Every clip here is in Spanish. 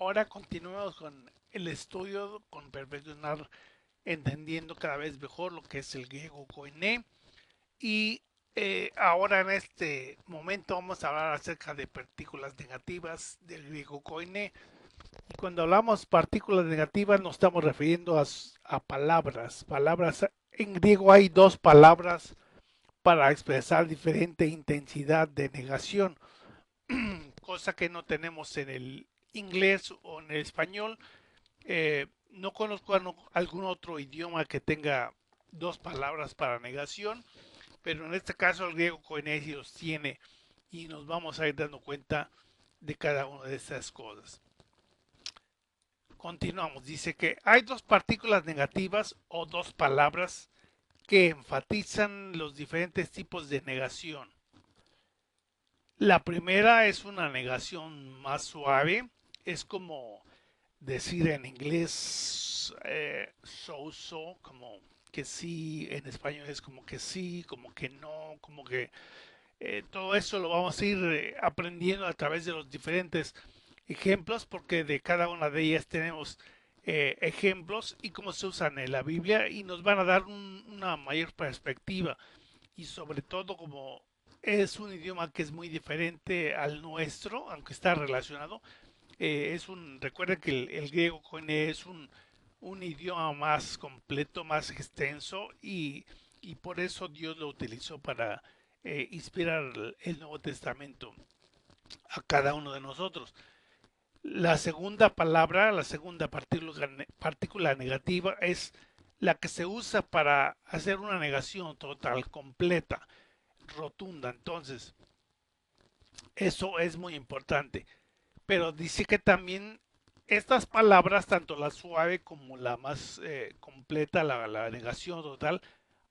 Ahora continuamos con el estudio, con perfeccionar, entendiendo cada vez mejor lo que es el griego koiné. Y ahora en este momento vamos a hablar acerca de partículas negativas del griego koiné. Y cuando hablamos partículas negativas nos estamos refiriendo a palabras. En griego hay dos palabras para expresar diferente intensidad de negación, cosa que no tenemos en el inglés o en el español. No conozco algún otro idioma que tenga dos palabras para negación, pero en este caso el griego koiné los tiene y nos vamos a ir dando cuenta de cada una de esas cosas. Continuamos, dice que hay dos partículas negativas o dos palabras que enfatizan los diferentes tipos de negación. La primera es una negación más suave, es como decir en inglés so, como que sí, en español es como que sí, como que no, como que todo eso lo vamos a ir aprendiendo a través de los diferentes ejemplos, porque de cada una de ellas tenemos ejemplos y cómo se usan en la Biblia y nos van a dar una mayor perspectiva y sobre todo como es un idioma que es muy diferente al nuestro, aunque está relacionado, recuerden que el griego koiné es un idioma más completo, más extenso y por eso Dios lo utilizó para inspirar el Nuevo Testamento a cada uno de nosotros. La segunda palabra, la segunda partícula negativa es la que se usa para hacer una negación total, completa, rotunda. Entonces, eso es muy importante. Pero dice que también estas palabras, tanto la suave como la más completa, la negación total,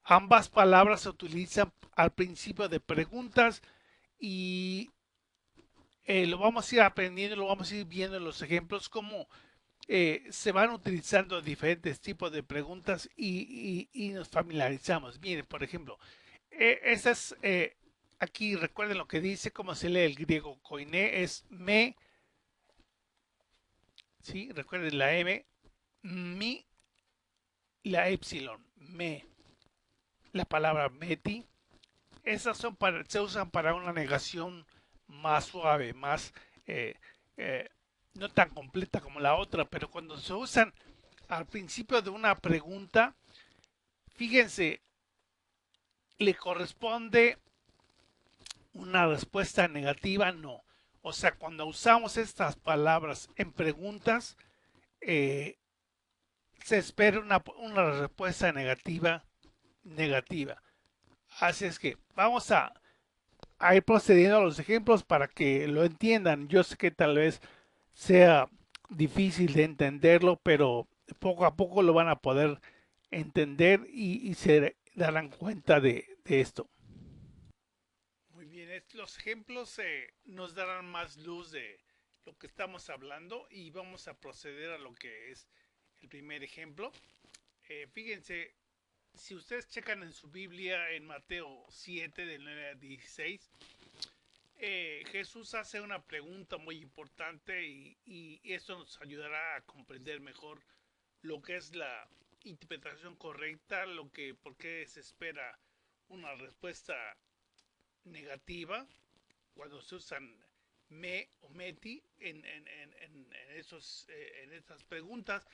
ambas palabras se utilizan al principio de preguntas y lo vamos a ir aprendiendo, lo vamos a ir viendo en los ejemplos, cómo se van utilizando diferentes tipos de preguntas y nos familiarizamos. Miren, por ejemplo, esas, aquí recuerden lo que dice, cómo se lee el griego koiné, es me, ¿sí? Recuerden la M, mi, la epsilon, me, la palabra meti, se usan para una negación más suave, más eh, eh, no tan completa como la otra, pero cuando se usan al principio de una pregunta, fíjense, le corresponde una respuesta negativa, no. O sea, cuando usamos estas palabras en preguntas, eh, se espera una respuesta negativa. Así es que vamos a ir procediendo a los ejemplos para que lo entiendan. Yo sé que tal vez sea difícil de entenderlo, pero poco a poco lo van a poder entender y se darán cuenta de esto. Muy bien, los ejemplos nos darán más luz de lo que estamos hablando y vamos a proceder a lo que es el primer ejemplo. Fíjense, si ustedes checan en su Biblia en Mateo 7 del 9 al 16, Jesús hace una pregunta muy importante y esto nos ayudará a comprender mejor lo que es la interpretación correcta, por qué se espera una respuesta negativa cuando se usan me o meti en estas preguntas.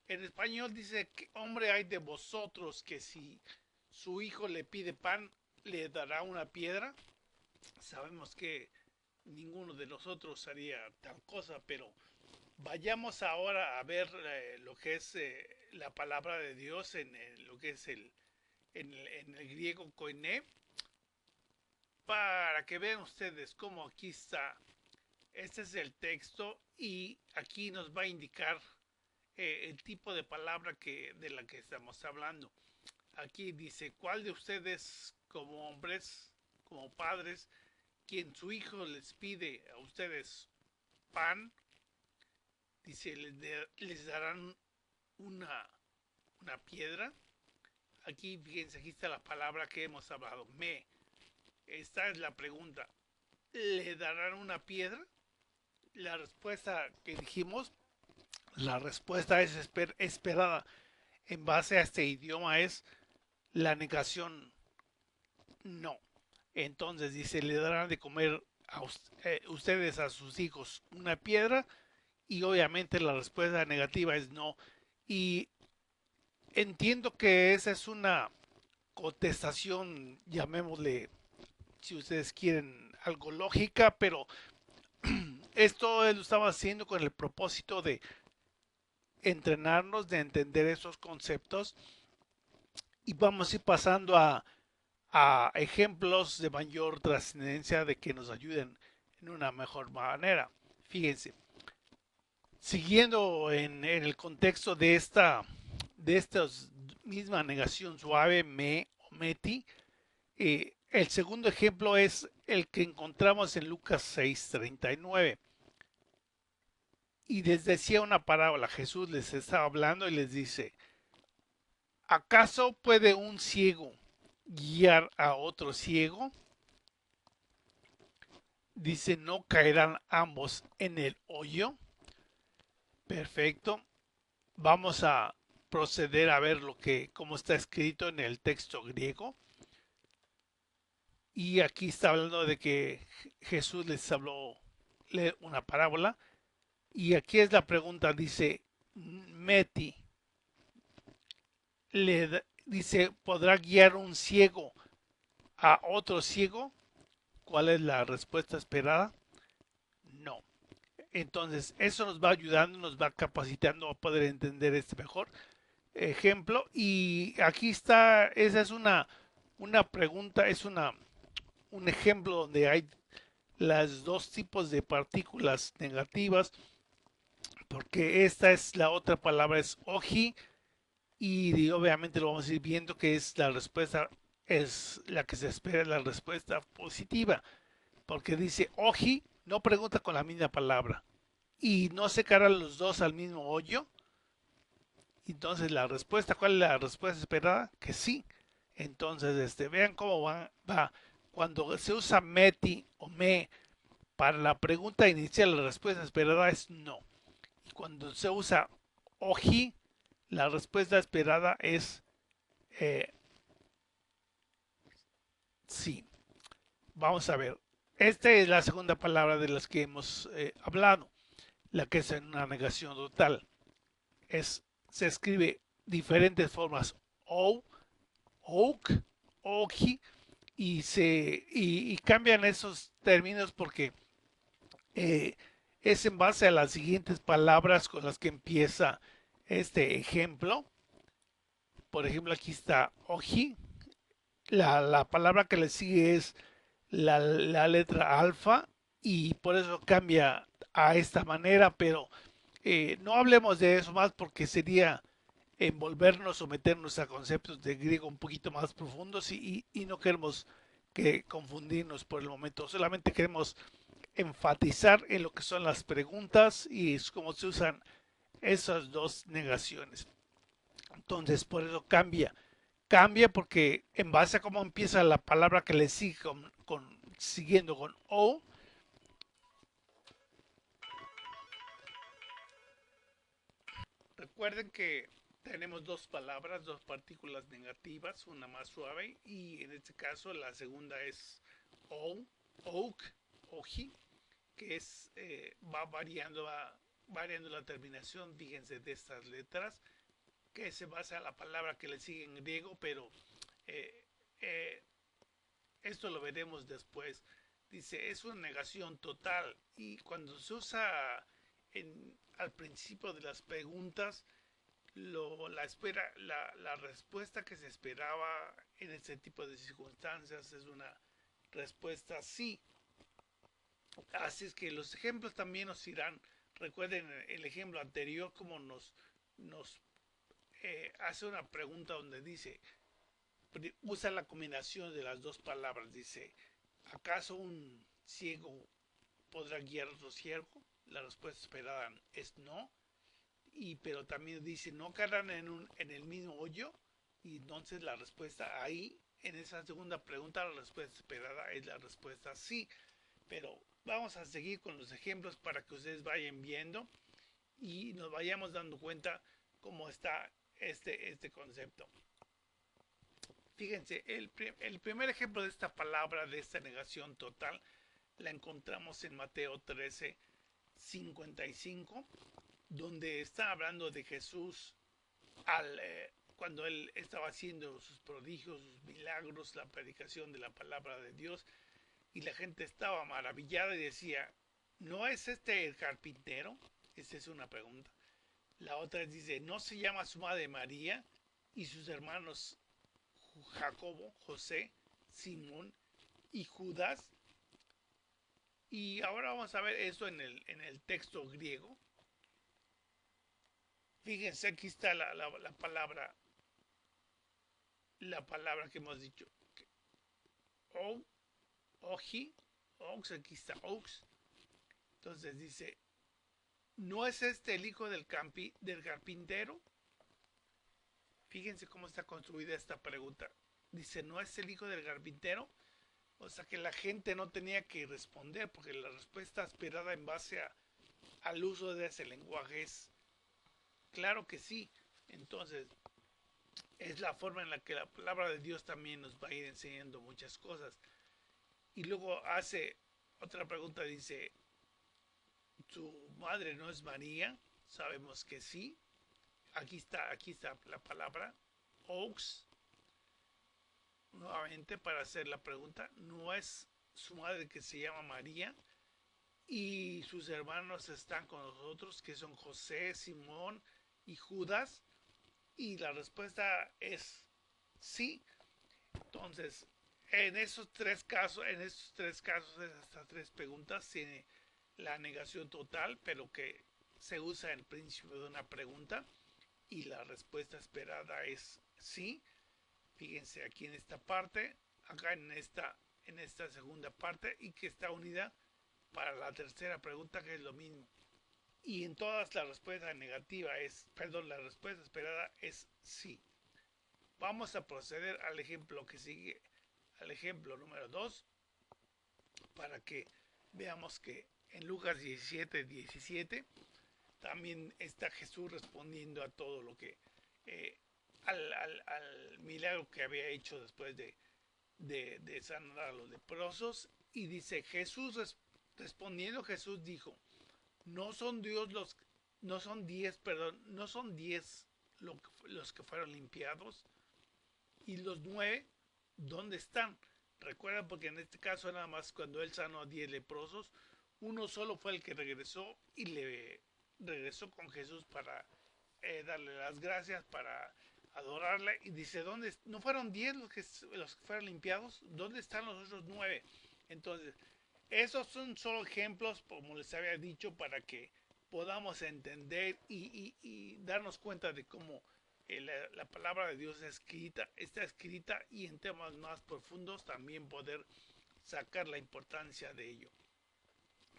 En español dice que hombre hay de vosotros que si su hijo le pide pan, le dará una piedra. Sabemos que ninguno de nosotros haría tal cosa, pero vayamos ahora a ver lo que es la palabra de Dios en lo que es en el griego koiné, para que vean ustedes cómo aquí está. Este es el texto y aquí nos va a indicar el tipo de palabra de la que estamos hablando. Aquí dice, ¿cuál de ustedes como hombres, como padres, quien su hijo les pide a ustedes pan, dice, les darán una, una piedra? Aquí, fíjense, aquí está la palabra que hemos hablado, me. Esta es la pregunta. ¿Le darán una piedra? La respuesta que dijimos, la respuesta es esperada en base a este idioma es la negación no. Entonces dice, le darán de comer a ustedes a sus hijos una piedra y obviamente la respuesta negativa es no. Y entiendo que esa es una contestación, llamémosle, si ustedes quieren, algo lógica, pero esto lo estaba haciendo con el propósito de entrenarnos, de entender esos conceptos y vamos a ir pasando a ejemplos de mayor trascendencia de que nos ayuden en una mejor manera. Fíjense, siguiendo en el contexto de esta misma negación suave, me o meti, el segundo ejemplo es el que encontramos en Lucas 6:39. Y les decía una parábola, Jesús les estaba hablando y les dice, ¿acaso puede un ciego guiar a otro ciego? Dice, ¿no caerán ambos en el hoyo? Perfecto. Vamos a proceder a ver cómo está escrito en el texto griego. Y aquí está hablando de que Jesús les habló una parábola. Y aquí es la pregunta, dice, Meti, dice, ¿podrá guiar un ciego a otro ciego? ¿Cuál es la respuesta esperada? No. Entonces, eso nos va ayudando, nos va capacitando a poder entender este mejor ejemplo. Y aquí está, esa es una pregunta, es un ejemplo donde hay las dos tipos de partículas negativas, porque esta es la otra palabra, es oji, y obviamente lo vamos a ir viendo que es la respuesta, es la que se espera, la respuesta positiva, porque dice oji, no pregunta con la misma palabra, y no se cargan los dos al mismo hoyo. Entonces la respuesta, ¿cuál es la respuesta esperada? Que sí. Entonces, vean cómo va. Cuando se usa meti o me para la pregunta inicial, la respuesta esperada es no. Y cuando se usa oji, la respuesta esperada es eh, sí. Vamos a ver. Esta es la segunda palabra de las que hemos hablado, la que es en una negación total. Se escribe diferentes formas. O, oak, oji, y cambian esos términos porque eh, es en base a las siguientes palabras con las que empieza este ejemplo. Por ejemplo, aquí está oji. La palabra que le sigue es la letra alfa y por eso cambia a esta manera, pero no hablemos de eso más porque sería envolvernos o meternos a conceptos de griego un poquito más profundos y no queremos que confundirnos por el momento, solamente queremos enfatizar en lo que son las preguntas y es cómo se usan esas dos negaciones. Entonces, por eso cambia porque en base a cómo empieza la palabra que le sigue siguiendo con O, recuerden que tenemos dos palabras, dos partículas negativas, una más suave y en este caso la segunda es O, oak, oji, que va variando la terminación, fíjense, de estas letras, que se basa en la palabra que le sigue en griego, pero eh, eh, esto lo veremos después. Dice, es una negación total y cuando se usa al principio de las preguntas, la respuesta que se esperaba en este tipo de circunstancias es una respuesta sí. Así es que los ejemplos también nos irán, recuerden el ejemplo anterior como nos hace una pregunta donde dice, usa la combinación de las dos palabras, dice, ¿acaso un ciego podrá guiar a otro ciego? La respuesta esperada es no, pero también dice, no caerán en el mismo hoyo, y entonces la respuesta ahí, en esa segunda pregunta, la respuesta esperada es la respuesta sí, pero vamos a seguir con los ejemplos para que ustedes vayan viendo y nos vayamos dando cuenta cómo está este concepto. Fíjense, el primer ejemplo de esta palabra, de esta negación total, la encontramos en Mateo 13, 55, donde está hablando de Jesús cuando él estaba haciendo sus prodigios, sus milagros, la predicación de la palabra de Dios, y la gente estaba maravillada y decía, ¿no es este el carpintero? Esa es una pregunta. La otra dice, ¿no se llama su madre María y sus hermanos Jacobo, José, Simón y Judas? Y ahora vamos a ver eso en el texto griego. Fíjense, aquí está la palabra que hemos dicho. O, oji, ox, aquí está ox. Entonces dice, ¿no es este el hijo del carpintero? Fíjense cómo está construida esta pregunta. Dice, ¿no es el hijo del carpintero? O sea que la gente no tenía que responder porque la respuesta esperada en base al uso de ese lenguaje es claro que sí. Entonces, es la forma en la que la palabra de Dios también nos va a ir enseñando muchas cosas. Y luego hace otra pregunta, dice, ¿su madre no es María? Sabemos que sí. Aquí está la palabra ox, nuevamente para hacer la pregunta, ¿no es su madre que se llama María? Y sus hermanos están con nosotros, que son José, Simón y Judas. Y la respuesta es sí. Entonces, en estas tres preguntas, tiene la negación total, pero que se usa en principio de una pregunta. Y la respuesta esperada es sí. Fíjense aquí en esta parte, acá en esta segunda parte, y que está unida para la tercera pregunta, que es lo mismo. Y en todas la respuesta negativa la respuesta esperada es sí. Vamos a proceder al ejemplo que sigue, al ejemplo número 2, para que veamos que en Lucas 17, 17 también está Jesús respondiendo a todo lo que, al milagro que había hecho después de sanar a los leprosos. Y dice, respondiendo Jesús dijo, no son Dios los, no son 10, perdón, no son 10 los que fueron limpiados, y los 9, ¿dónde están? Recuerda, porque en este caso nada más cuando él sanó a 10 leprosos, uno solo fue el que regresó y le regresó con Jesús para darle las gracias, para adorarle. Y dice, ¿dónde? ¿No fueron 10 los que fueron limpiados? ¿Dónde están los otros 9? Entonces, esos son solo ejemplos, como les había dicho, para que podamos entender y darnos cuenta de cómo la palabra de Dios está escrita, y en temas más profundos también poder sacar la importancia de ello.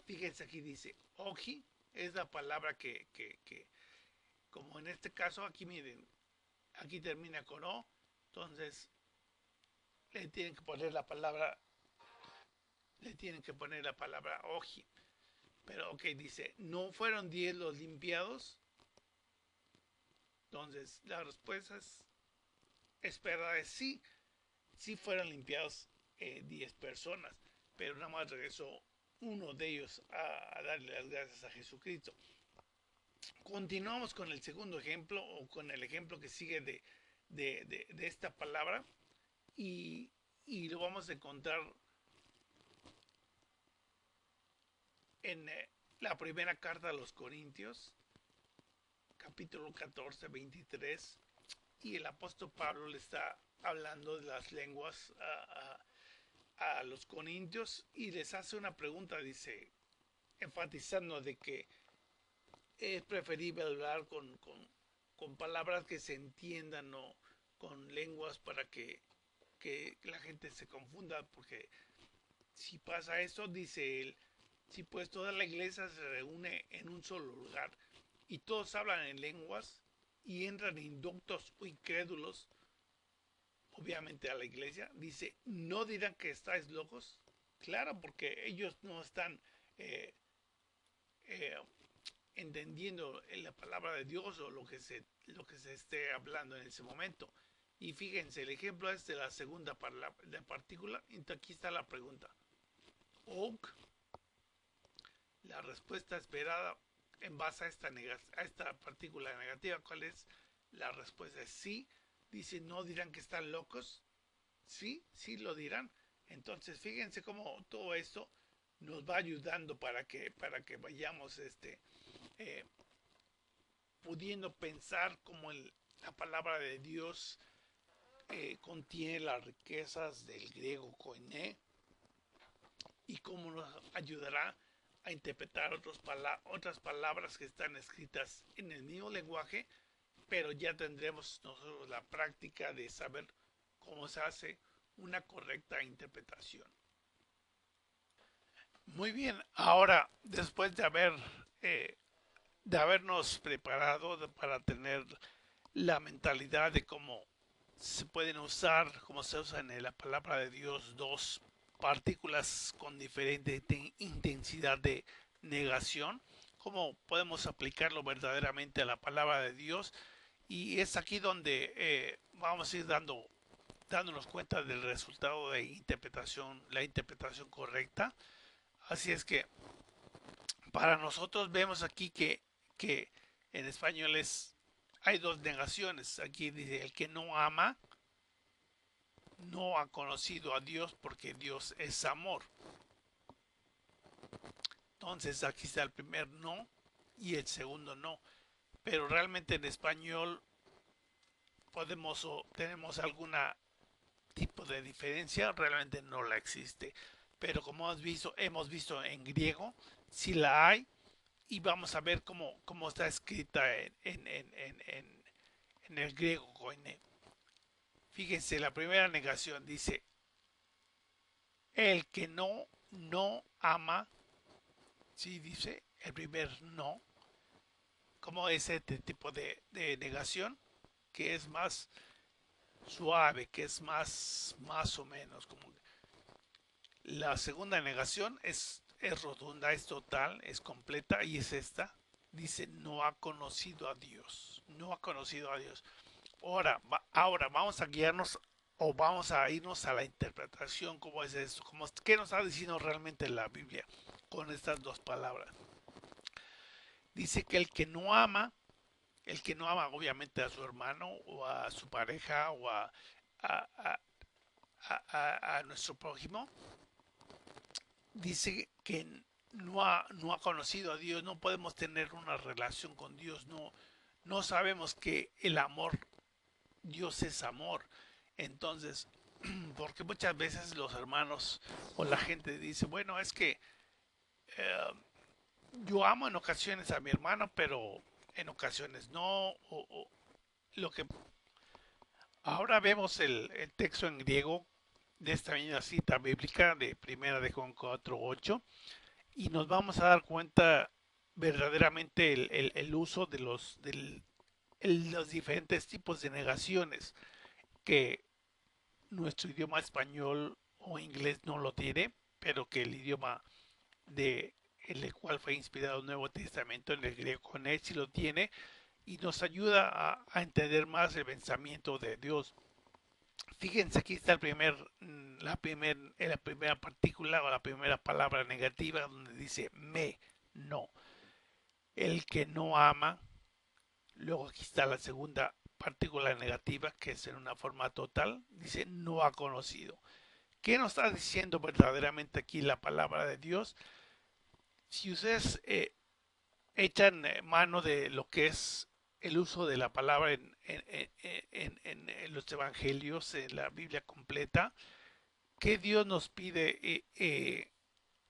Fíjense, aquí dice, oji es la palabra que como en este caso, aquí miren, aquí termina con o, entonces le tienen que poner la palabra, oji. Pero ok, dice, ¿no fueron 10 los limpiados? Entonces la respuesta es verdad, es sí, sí fueron limpiados 10 personas, pero nada más regresó uno de ellos a darle las gracias a Jesucristo. Continuamos con el segundo ejemplo, o con el ejemplo que sigue de esta palabra, y, y lo vamos a encontrar en la primera carta a los Corintios, capítulo 14, 23, y el apóstol Pablo le está hablando de las lenguas a los corintios, y les hace una pregunta, dice, enfatizando de que es preferible hablar con palabras que se entiendan, o con lenguas, para que la gente se confunda, porque si pasa eso, dice él, si pues toda la iglesia se reúne en un solo lugar y todos hablan en lenguas y entran inductos o incrédulos, obviamente a la iglesia, dice, ¿no dirán que estáis locos? Claro, porque ellos no están eh, eh, entendiendo la palabra de Dios o lo que se esté hablando en ese momento. Y fíjense, el ejemplo es de la segunda partícula. Y aquí está la pregunta. Oak, la respuesta esperada en base a esta partícula negativa, ¿cuál es? La respuesta es sí. Dice, no dirán que están locos. Sí, sí lo dirán. Entonces, fíjense cómo todo esto nos va ayudando para que vayamos eh, pudiendo pensar como la palabra de Dios contiene las riquezas del griego koiné y cómo nos ayudará a interpretar otras palabras que están escritas en el mismo lenguaje, pero ya tendremos nosotros la práctica de saber cómo se hace una correcta interpretación. Muy bien, ahora después de habernos preparado para tener la mentalidad de cómo se pueden usar, cómo se usan en la palabra de Dios dos partículas con diferente intensidad de negación, cómo podemos aplicarlo verdaderamente a la palabra de Dios. Y es aquí donde vamos a ir dándonos cuenta del resultado de interpretación, la interpretación correcta. Así es que para nosotros vemos aquí que en español hay dos negaciones. Aquí dice, el que no ama no ha conocido a Dios porque Dios es amor. Entonces aquí está el primer no y el segundo no. Pero realmente en español podemos o tenemos alguna tipo de diferencia, realmente no la existe. Pero como hemos visto en griego, sí la hay y vamos a ver cómo está escrita en el griego koiné. Fíjense, la primera negación dice, el que no ama, sí dice, el primer no, como es este tipo de negación, que es más suave, que es más o menos. Como la segunda negación es rotunda, es total, es completa y es esta. Dice, no ha conocido a Dios, no ha conocido a Dios. Ahora vamos a guiarnos o vamos a irnos a la interpretación, cómo es esto, qué nos está diciendo realmente la Biblia con estas dos palabras. Dice que el que no ama obviamente a su hermano o a su pareja o a, a, a nuestro prójimo, dice que no ha conocido a Dios, no podemos tener una relación con Dios, no sabemos que el amor, Dios es amor. Entonces, porque muchas veces los hermanos o la gente dice, bueno, es que eh, yo amo en ocasiones a mi hermano, pero en ocasiones no. Lo que ahora vemos el texto en griego de esta misma cita bíblica de Primera de Juan 4:8 y nos vamos a dar cuenta verdaderamente el uso de los diferentes tipos de negaciones que nuestro idioma español o inglés no lo tiene, pero que el idioma de en el cual fue inspirado el Nuevo Testamento en el griego con él sí lo tiene y nos ayuda a entender más el pensamiento de Dios. Fíjense, aquí está la primera partícula o la primera palabra negativa donde dice no. El que no ama. Luego aquí está la segunda partícula negativa que es en una forma total. Dice no ha conocido. ¿Qué nos está diciendo verdaderamente aquí la palabra de Dios? Si ustedes echan mano de lo que es el uso de la palabra en los evangelios, en la Biblia completa, ¿qué Dios nos pide?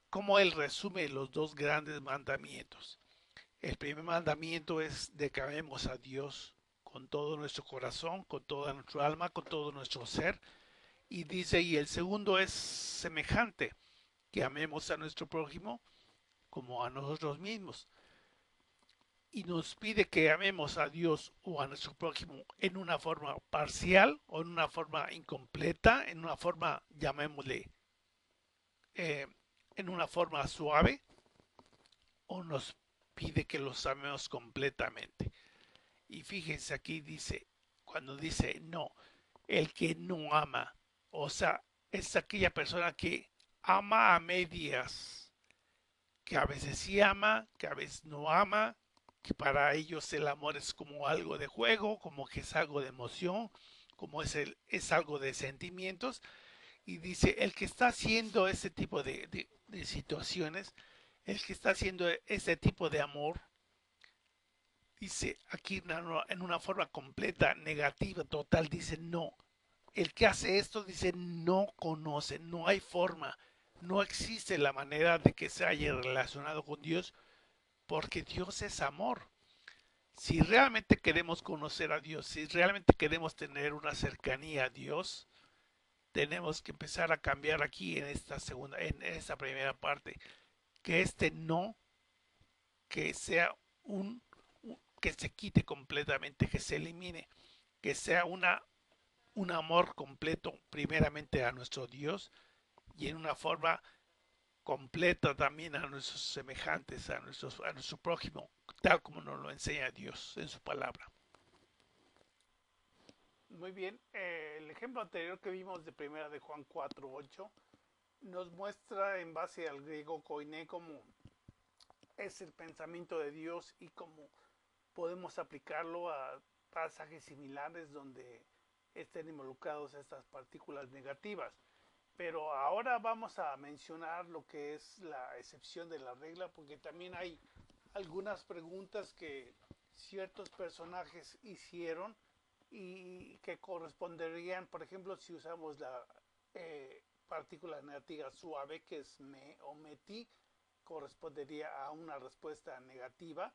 ¿Cómo Él resume los dos grandes mandamientos? El primer mandamiento es de que amemos a Dios con todo nuestro corazón, con toda nuestra alma, con todo nuestro ser. Y dice, y el segundo es semejante, que amemos a nuestro prójimo como a nosotros mismos. Y nos pide que amemos a Dios o a nuestro prójimo en una forma parcial o en una forma incompleta, en una forma, llamémosle, eh, en una forma suave, o nos pide que los amemos completamente. Y fíjense aquí dice, cuando dice no, el que no ama, o sea, es aquella persona que ama a medias, que a veces sí ama, que a veces no ama, que para ellos el amor es como algo de juego, como que es algo de emoción, como es algo de sentimientos. Y dice, el que está haciendo ese tipo de situaciones, el que está haciendo ese tipo de amor, dice aquí en una forma completa, negativa, total, dice no. El que hace esto dice no conoce, no hay forma, no existe la manera de que se haya relacionado con Dios porque Dios es amor. Si realmente queremos conocer a Dios, si realmente queremos tener una cercanía a Dios, tenemos que empezar a cambiar aquí en esta en esta primera parte, que este no, que sea que se quite completamente, que se elimine, que sea un amor completo primeramente a nuestro Dios y en una forma completa también a nuestros semejantes, a nuestro prójimo, tal como nos lo enseña Dios en su palabra. Muy bien, el ejemplo anterior que vimos de primera de Juan 4:8 nos muestra en base al griego koiné cómo es el pensamiento de Dios y cómo podemos aplicarlo a pasajes similares donde estén involucrados estas partículas negativas. Pero ahora vamos a mencionar lo que es la excepción de la regla, porque también hay algunas preguntas que ciertos personajes hicieron y que corresponderían, por ejemplo, si usamos la partícula negativa suave, que es me o meti, correspondería a una respuesta negativa.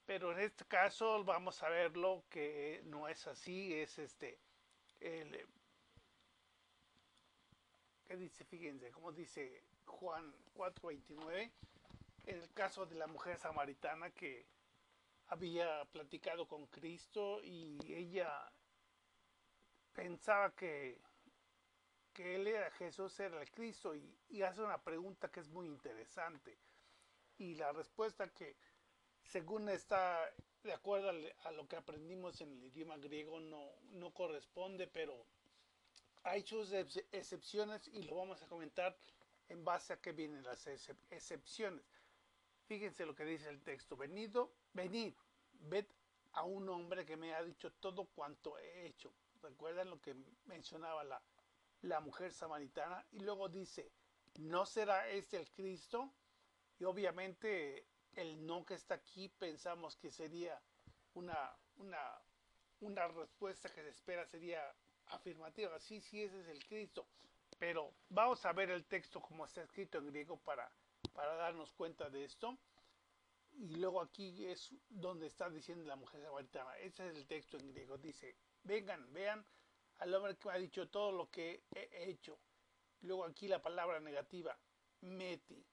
Pero en este caso vamos a verlo que no es así, es el, ¿qué dice? Fíjense, como dice Juan 4:29, en el caso de la mujer samaritana que había platicado con Cristo y ella pensaba que él era Jesús, era el Cristo y hace una pregunta que es muy interesante. Y la respuesta que según está de acuerdo a lo que aprendimos en el idioma griego no corresponde, pero hay sus excepciones y lo vamos a comentar en base a qué vienen las excepciones. Fíjense lo que dice el texto. Venid, ved a un hombre que me ha dicho todo cuanto he hecho. ¿Recuerdan lo que mencionaba la mujer samaritana? Y luego dice, ¿no será este el Cristo? Y obviamente el no que está aquí pensamos que sería una, una, una respuesta que se espera sería afirmativa. Sí, sí, ese es el Cristo. Pero vamos a ver el texto como está escrito en griego para darnos cuenta de esto. Y luego aquí es donde está diciendo la mujer samaritana. Ese es el texto en griego. Dice, vengan, vean al hombre que me ha dicho todo lo que he hecho. Luego aquí la palabra negativa, meti.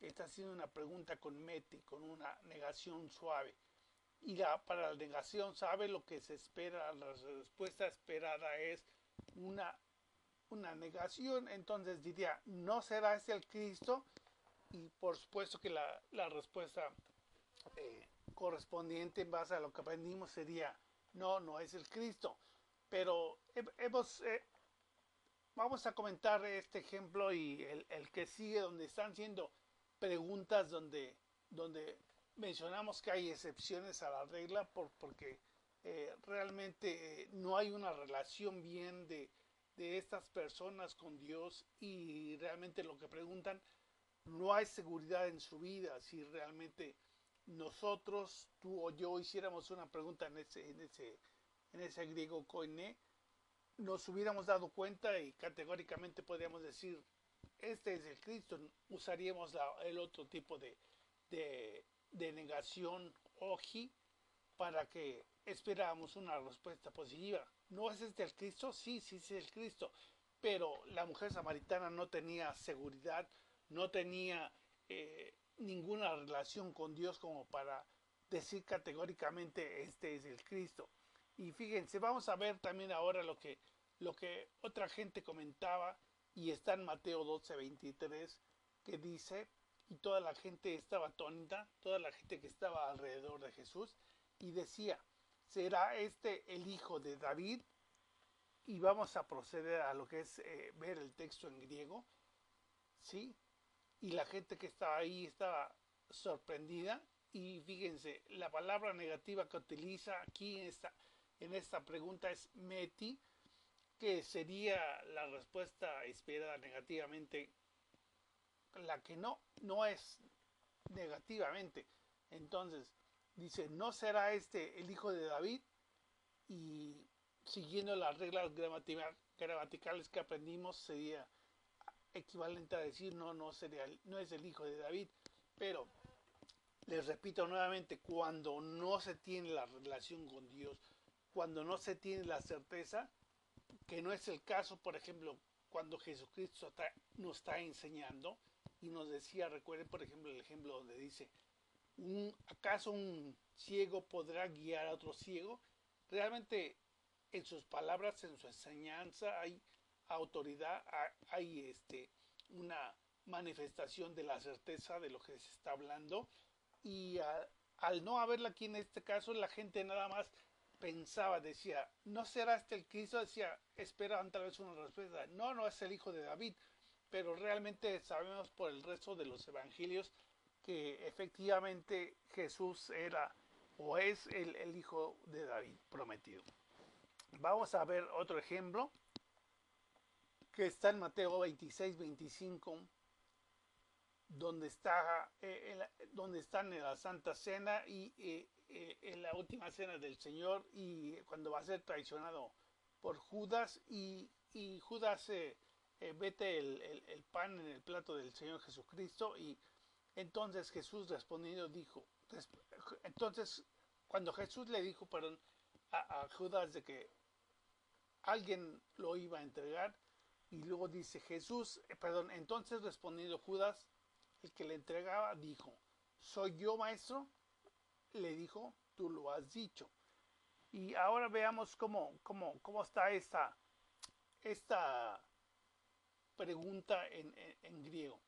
Está haciendo una pregunta con meti, con una negación suave. Y para la negación sabe lo que se espera, la respuesta esperada es una, una negación. Entonces diría, ¿no será este el Cristo? Y por supuesto que la respuesta correspondiente en base a lo que aprendimos sería, no, no es el Cristo. Pero vamos a comentar este ejemplo y el que sigue, donde están siendo preguntas donde mencionamos que hay excepciones a la regla porque realmente no hay una relación bien de estas personas con Dios y realmente lo que preguntan, no hay seguridad en su vida. Si realmente nosotros, tú o yo, hiciéramos una pregunta en ese griego koine, nos hubiéramos dado cuenta y categóricamente podríamos decir, este es el Cristo, usaríamos el otro tipo de negación, oji, para que esperáramos una respuesta positiva. ¿No es este el Cristo? Sí, sí, sí es el Cristo. Pero la mujer samaritana no tenía seguridad, no tenía ninguna relación con Dios como para decir categóricamente este es el Cristo. Y fíjense, vamos a ver también ahora lo que otra gente comentaba y está en Mateo 12:23 que dice, y toda la gente estaba atónita, toda la gente que estaba alrededor de Jesús, y decía, ¿será este el hijo de David? Y vamos a proceder a lo que es ver el texto en griego, ¿sí? Y la gente que estaba ahí estaba sorprendida, y fíjense, la palabra negativa que utiliza aquí en esta pregunta es meti, que sería la respuesta esperada negativamente, la que no es negativamente. Entonces, dice, ¿no será este el hijo de David? Y siguiendo las reglas gramaticales que aprendimos, sería equivalente a decir, no es el hijo de David. Pero, les repito nuevamente, cuando no se tiene la relación con Dios, cuando no se tiene la certeza, que no es el caso, por ejemplo, cuando Jesucristo nos está enseñando y nos decía, recuerden por ejemplo el ejemplo donde dice, ¿acaso un ciego podrá guiar a otro ciego? Realmente en sus palabras, en su enseñanza hay autoridad, hay una manifestación de la certeza de lo que se está hablando, y al no haberla aquí en este caso, la gente nada más pensaba, decía, ¿no será este el Cristo? Decía, esperaban tal vez una respuesta, no es el hijo de David, pero realmente sabemos por el resto de los evangelios que efectivamente Jesús era o es el hijo de David prometido. Vamos a ver otro ejemplo que está en Mateo 26-25, donde están en la Santa Cena y en la última cena del Señor, y cuando va a ser traicionado por Judas, y Judas mete el pan en el plato del Señor Jesucristo, y entonces Jesús respondiendo dijo, entonces cuando Jesús le dijo, perdón, a Judas de que alguien lo iba a entregar, y luego dice Jesús, perdón, entonces respondiendo Judas, el que le entregaba, dijo, ¿soy yo, maestro? Le dijo, tú lo has dicho. Y ahora veamos cómo está esta pregunta en griego.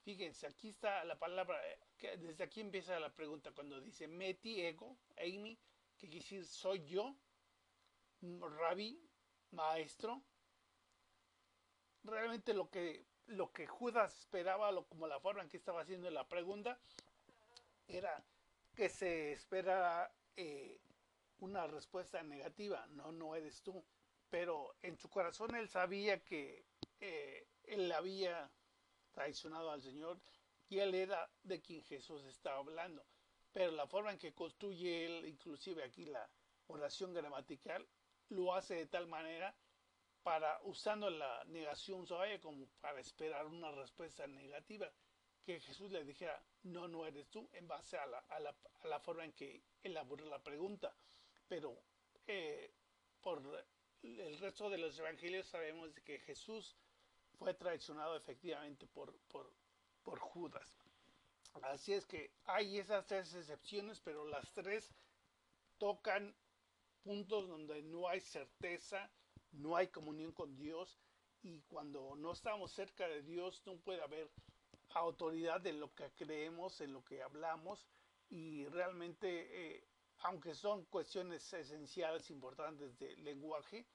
Fíjense, aquí está la palabra, que desde aquí empieza la pregunta cuando dice meti ego, eimi, que quiere decir soy yo, rabí, maestro. Realmente lo que Judas esperaba, como la forma en que estaba haciendo la pregunta, era que se esperara una respuesta negativa, no eres tú. Pero en su corazón él sabía que él había traicionado al Señor y él era de quien Jesús estaba hablando. Pero la forma en que construye él, inclusive aquí la oración gramatical, lo hace de tal manera para, usando la negación suave, como para esperar una respuesta negativa, que Jesús le dijera, no eres tú, en base a la forma en que elaboró la pregunta. Pero por el resto de los evangelios sabemos que Jesús fue traicionado efectivamente por Judas. Así es que hay esas tres excepciones, pero las tres tocan puntos donde no hay certeza, no hay comunión con Dios, y cuando no estamos cerca de Dios no puede haber autoridad en lo que creemos, en lo que hablamos, y realmente, aunque son cuestiones esenciales, importantes de lenguaje,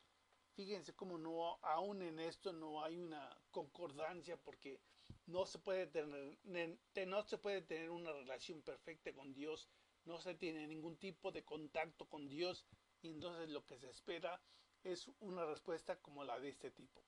fíjense cómo no, aún en esto no hay una concordancia, porque no se puede tener una relación perfecta con Dios, no se tiene ningún tipo de contacto con Dios, y entonces lo que se espera es una respuesta como la de este tipo.